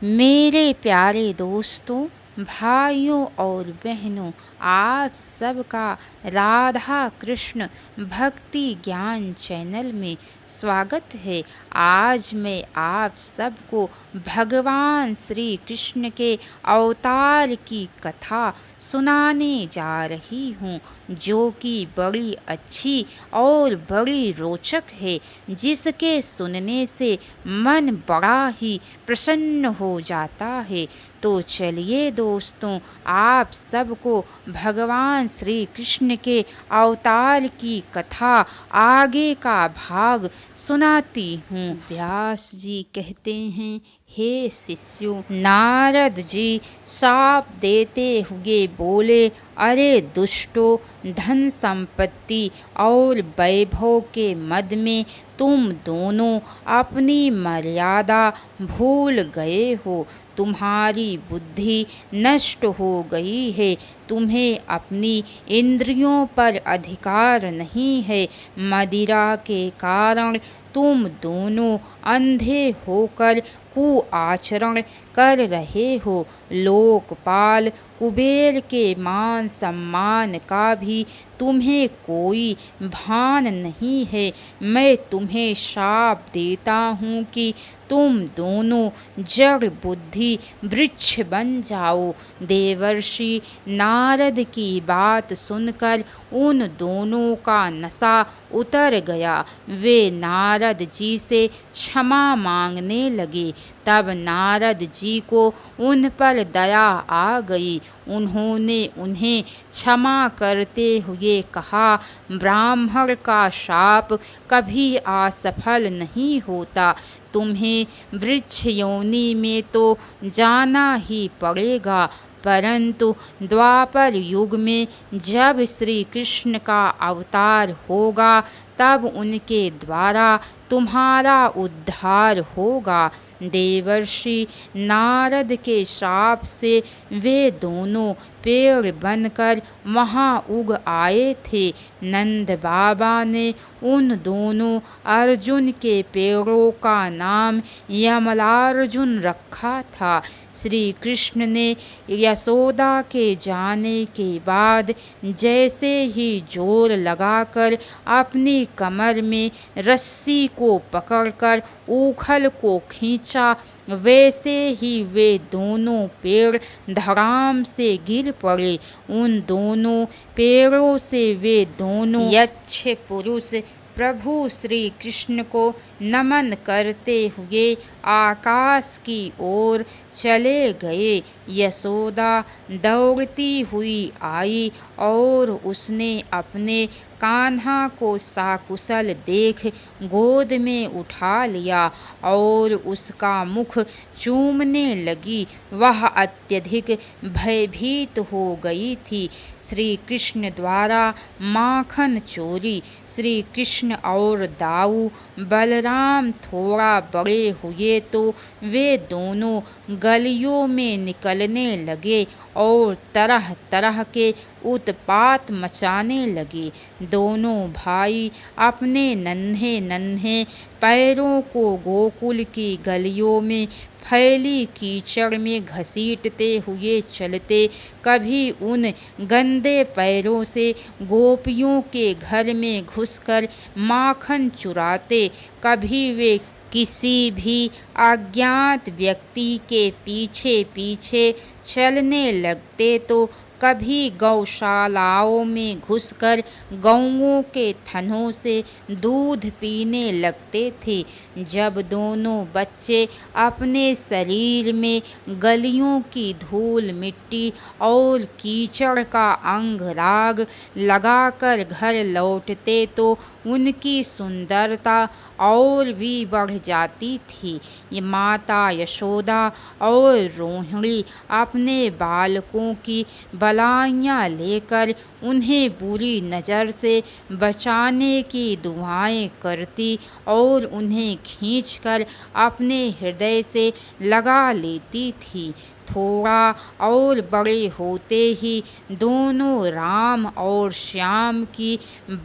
मेरे प्यारे दोस्तों, भाइयों और बहनों, आप सबका राधा कृष्ण भक्ति ज्ञान चैनल में स्वागत है। आज मैं आप सबको भगवान श्री कृष्ण के अवतार की कथा सुनाने जा रही हूँ, जो कि बड़ी अच्छी और बड़ी रोचक है, जिसके सुनने से मन बड़ा ही प्रसन्न हो जाता है। तो चलिए दोस्तों, आप सबको भगवान श्री कृष्ण के अवतार की कथा आगे का भाग सुनाती हूँ। व्यास जी कहते हैं, हे शिष्यों, नारद जी शाप देते हुए बोले, अरे दुष्टो, धन संपत्ति और वैभव के मद में तुम दोनों अपनी मर्यादा भूल गए हो। तुम्हारी बुद्धि नष्ट हो गई है। तुम्हें अपनी इंद्रियों पर अधिकार नहीं है। मदिरा के कारण तुम दोनों अंधे होकर कुआचरण कर रहे हो। लोकपाल कुबेर के मान सम्मान का भी तुम्हें कोई भान नहीं है। मैं तुम्हें शाप देता हूँ कि तुम दोनों जड़ बुद्धि वृक्ष बन जाओ। देवर्षि नारद की बात सुनकर उन दोनों का नशा उतर गया। वे नारद जी से क्षमा मांगने लगे। तब नारद जी को उन पर दया आ गई। उन्होंने उन्हें क्षमा करते हुए कहा, ब्राह्मण का शाप कभी असफल नहीं होता। तुम्हें वृक्ष योनि में तो जाना ही पड़ेगा, परंतु द्वापर युग में जब श्री कृष्ण का अवतार होगा, तब उनके द्वारा तुम्हारा उद्धार होगा। देवर्षि नारद के शाप से वे दोनों पेड़ बनकर वहाँ उग आए थे। नंद बाबा ने उन दोनों अर्जुन के पेड़ों का नाम यमलार्जुन रखा था। श्री कृष्ण ने यशोदा के जाने के बाद जैसे ही जोर लगाकर अपनी कमर में रस्सी को पकड़कर ऊखल को खींचा, वैसे ही वे दोनों पेड़ धड़ाम से गिर पड़े। उन दोनों पेड़ों से वे दोनों यक्ष पुरुष प्रभु श्री कृष्ण को नमन करते हुए आकाश की ओर चले गए। यशोदा दौड़ती हुई आई और उसने अपने कान्हा को सकुशल देख गोद में उठा लिया और उसका मुख चूमने लगी। वह अत्यधिक भयभीत हो गई थी। श्री कृष्ण द्वारा माखन चोरी। श्री कृष्ण और दाऊ बलराम थोड़ा बड़े हुए तो वे दोनों गलियों में निकलने लगे और तरह तरह के उत्पात मचाने लगे। दोनों भाई अपने नन्हे नन्हे पैरों को गोकुल की गलियों में फैली कीचड़ में घसीटते हुए चलते। कभी उन गंदे पैरों से गोपियों के घर में घुसकर माखन चुराते, कभी वे किसी भी अज्ञात व्यक्ति के पीछे पीछे चलने लगते, तो कभी गौशालाओं में घुसकर गौओं के थनों से दूध पीने लगते थे। जब दोनों बच्चे अपने शरीर में गलियों की धूल मिट्टी और कीचड़ का अंग राग लगाकर घर लौटते, तो उनकी सुंदरता और भी बढ़ जाती थी। ये माता यशोदा और रोहिणी अपने बालकों की बलाइयाँ लेकर उन्हें बुरी नज़र से बचाने की दुआएं करती और उन्हें खींचकर अपने हृदय से लगा लेती थी। थोड़ा और बड़े होते ही दोनों राम और श्याम की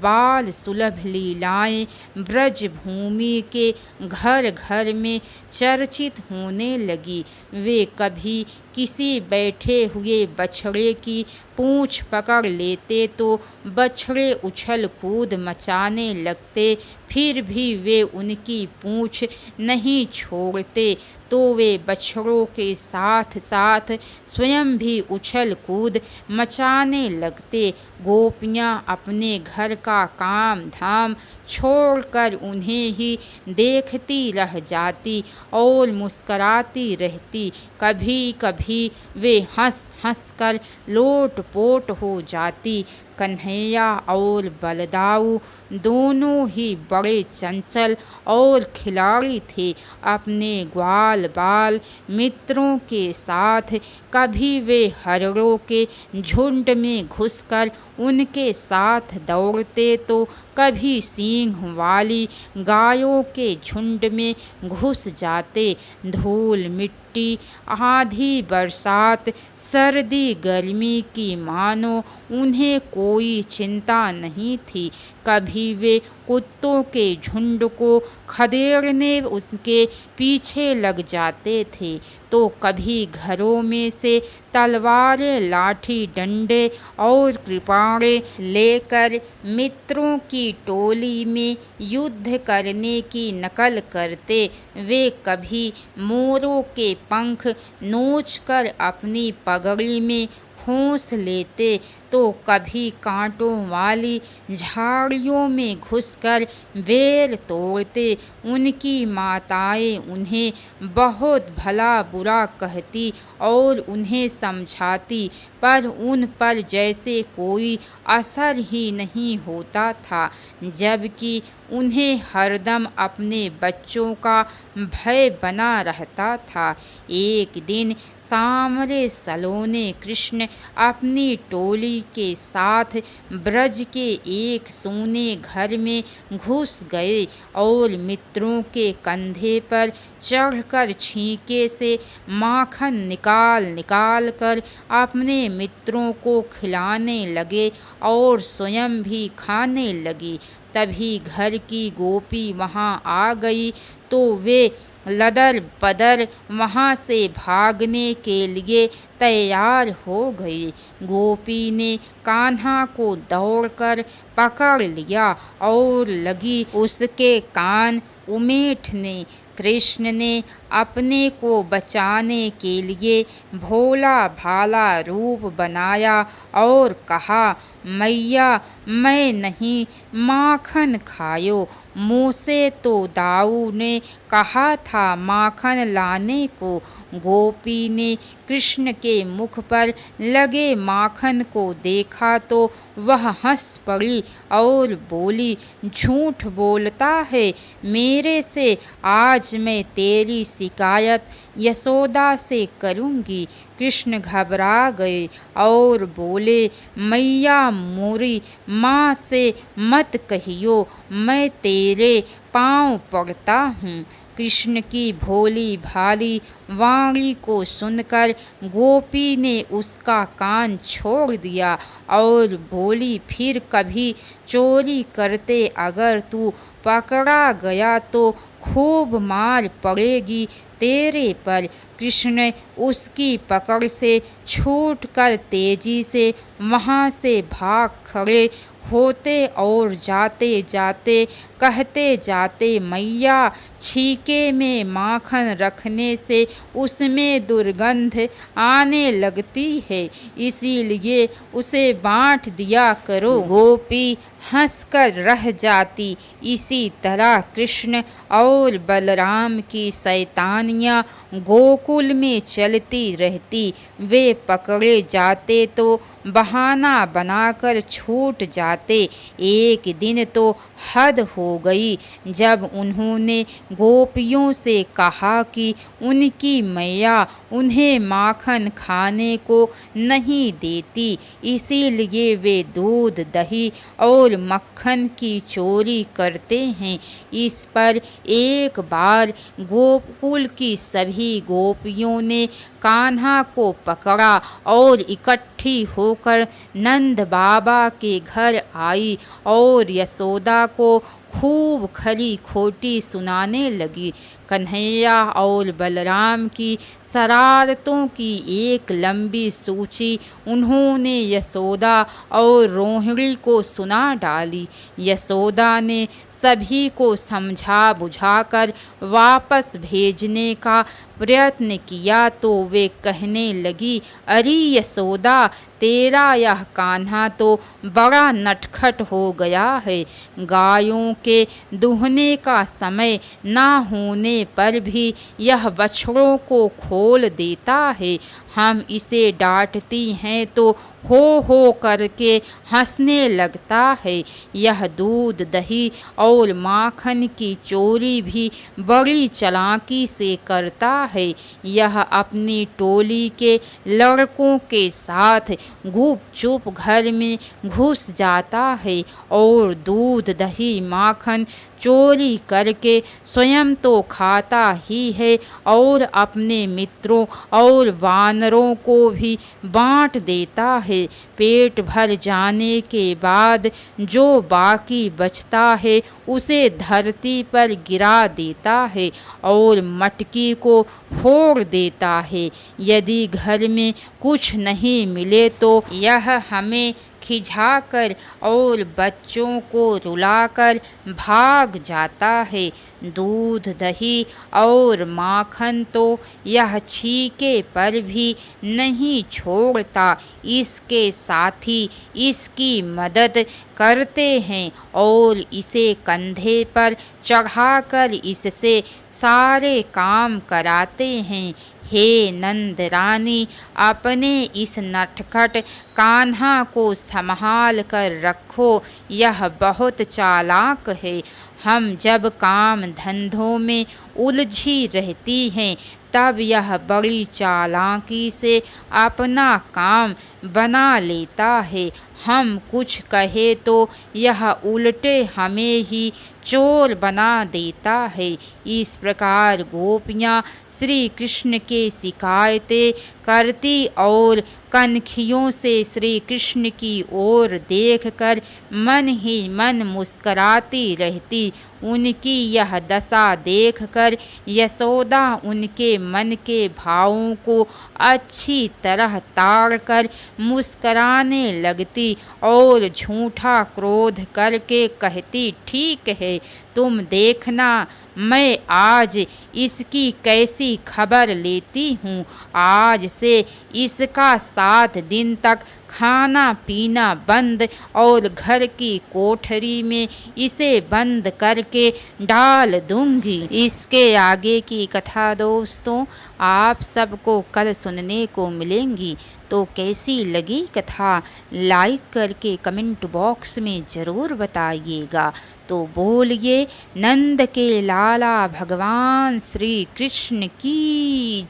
बाल सुलभ लीलाएं ब्रज भूमि के घर घर में चर्चित होने लगी। वे कभी किसी बैठे हुए बछड़े की पूंछ पकड़ लेते तो बछड़े उछल कूद मचाने लगते, फिर भी वे उनकी पूंछ नहीं छोड़ते, तो वे बछड़ों के साथ साथ स्वयं भी उछल कूद मचाने लगते। गोपियाँ अपने घर का काम धाम छोड़कर उन्हें ही देखती रह जाती और मुस्कराती रहती। कभी कभी वे हंस हंस कर लोटपोट हो जाती। कन्हैया और बलदाऊ दोनों ही बड़े चंचल और खिलाड़ी थे। अपने ग्वाल बाल मित्रों के साथ कभी वे हरणों के झुंड में घुसकर उनके साथ दौड़ते तो कभी सींग वाली गायों के झुंड में घुस जाते। धूल मिट्टी, आंधी बरसात, सर्दी गर्मी की मानो उन्हें कोई चिंता नहीं थी। कभी वे कुत्तों के झुंड को खदेड़ने उसके पीछे लग जाते थे, तो कभी घरों में से तलवारें, लाठी डंडे और कृपाणें लेकर मित्रों की टोली में युद्ध करने की नकल करते। वे कभी मोरों के पंख नोचकर अपनी पगड़ी में खोस लेते, तो कभी कांटों वाली झाड़ियों में घुसकर बेर तोड़ते। उनकी माताएं उन्हें बहुत भला बुरा कहती और उन्हें समझाती, पर उन पर जैसे कोई असर ही नहीं होता था, जबकि उन्हें हरदम अपने बच्चों का भय बना रहता था। एक दिन सांवरे सलोने कृष्ण अपनी टोली के साथ ब्रज के एक सूने घर में घुस गए और मित्रों के कंधे पर चढ़कर छींके से माखन निकाल निकाल कर अपने मित्रों को खिलाने लगे और स्वयं भी खाने लगी। तभी घर की गोपी वहां आ गई, तो वे लदर पदर वहां से भागने के लिए तैयार हो गई। गोपी ने कान्हा को दौड़कर पकड़ लिया और लगी उसके कान उमेटने। कृष्ण ने अपने को बचाने के लिए भोला भाला रूप बनाया और कहा, मैया मैं नहीं, माखन खायो। मुझसे तो दाऊ ने कहा था माखन लाने को। गोपी ने कृष्ण के मुख पर लगे माखन को देखा तो वह हंस पड़ी और बोली, झूठ बोलता है, मेरे से आज मैं तेरी शिकायत यशोदा से करूँगी। कृष्ण घबरा गए और बोले, मैया मोरी माँ से मत कहियो, मैं तेरे पाँव पड़ता हूँ। कृष्ण की भोली भाली वाणी को सुनकर गोपी ने उसका कान छोड़ दिया और बोली, फिर कभी चोरी करते अगर तू पकड़ा गया तो खूब मार पड़ेगी तेरे पर। कृष्ण उसकी पकड़ से छूटकर तेजी से वहाँ से भाग खड़े होते और जाते जाते कहते जाते, मैया छीके में माखन रखने से उसमें दुर्गंध आने लगती है, इसीलिए उसे बांट दिया करो। गोपी हंसकर रह जाती। इसी तरह कृष्ण और बलराम की शैतानियाँ गोकुल में चलती रहती। वे पकड़े जाते तो बहाना बनाकर छूट जाते। एक दिन तो हद हो गई जब उन्होंने गोपियों से कहा कि उनकी मैया उन्हें माखन खाने को नहीं देती, इसीलिए वे दूध, दही और मक्खन की चोरी करते हैं। इस पर एक बार गोकुल की सभी गोपियों ने कान्हा को पकड़ा और इकट्ठी होकर नंद बाबा के घर आई और यशोदा को खूब खरी खोटी सुनाने लगी। कन्हैया और बलराम की शरारतों की एक लंबी सूची उन्होंने यशोदा और रोहिणी को सुना डाली। यशोदा ने सभी को समझा बुझाकर वापस भेजने का प्रयत्न किया तो वे कहने लगी, अरे यशोदा, तेरा यह कान्हा तो बड़ा नटखट हो गया है। गायों के दूहने का समय ना होने पर भी यह बछड़ों को खोल देता है। हम इसे डांटती हैं तो हो करके हंसने लगता है। यह दूध, दही और माखन की चोरी भी बड़ी चालाकी से करता है। यह अपनी टोली के लड़कों के साथ गुपचुप घर में घुस जाता है और दूध, दही, माखन चोरी करके स्वयं तो खाता ही है और अपने मित्रों और वानरों को भी बांट देता है। पेट भर जाने के बाद जो बाकी बचता है उसे धरती पर गिरा देता है और मटकी को फोड़ देता है। यदि घर में कुछ नहीं मिले तो यह हमें खिझाकर और बच्चों को रुलाकर भाग जाता है। दूध, दही और माखन तो यह छीके पर भी नहीं छोड़ता। इसके साथी इसकी मदद करते हैं और इसे कंधे पर चढ़ाकर इससे सारे काम कराते हैं। हे नंद रानी, अपने इस नटखट कान्हा को संभाल कर रखो, यह बहुत चालाक है। हम जब काम धंधों में उलझी रहती हैं तब यह बड़ी चालाकी से अपना काम बना लेता है। हम कुछ कहे तो यह उल्टे हमें ही चोर बना देता है। इस प्रकार गोपियाँ श्री कृष्ण की शिकायतें करती और कनखियों से श्री कृष्ण की ओर देखकर मन ही मन मुस्कराती रहती। उनकी यह दशा देखकर यशोदा उनके मन के भावों को अच्छी तरह ताड़कर मुस्कराने लगती और झूठा क्रोध करके कहती, ठीक है, तुम देखना मैं आज इसकी कैसी खबर लेती हूँ। आज से इसका 7 दिन तक खाना पीना बंद और घर की कोठरी में इसे बंद करके डाल दूंगी। इसके आगे की कथा दोस्तों आप सबको कल सुनने को मिलेंगी। तो कैसी लगी कथा लाइक करके कमेंट बॉक्स में ज़रूर बताइएगा। तो बोलिए नंद के लाला भगवान श्री कृष्ण की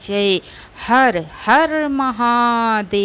जय। हर हर महादेव।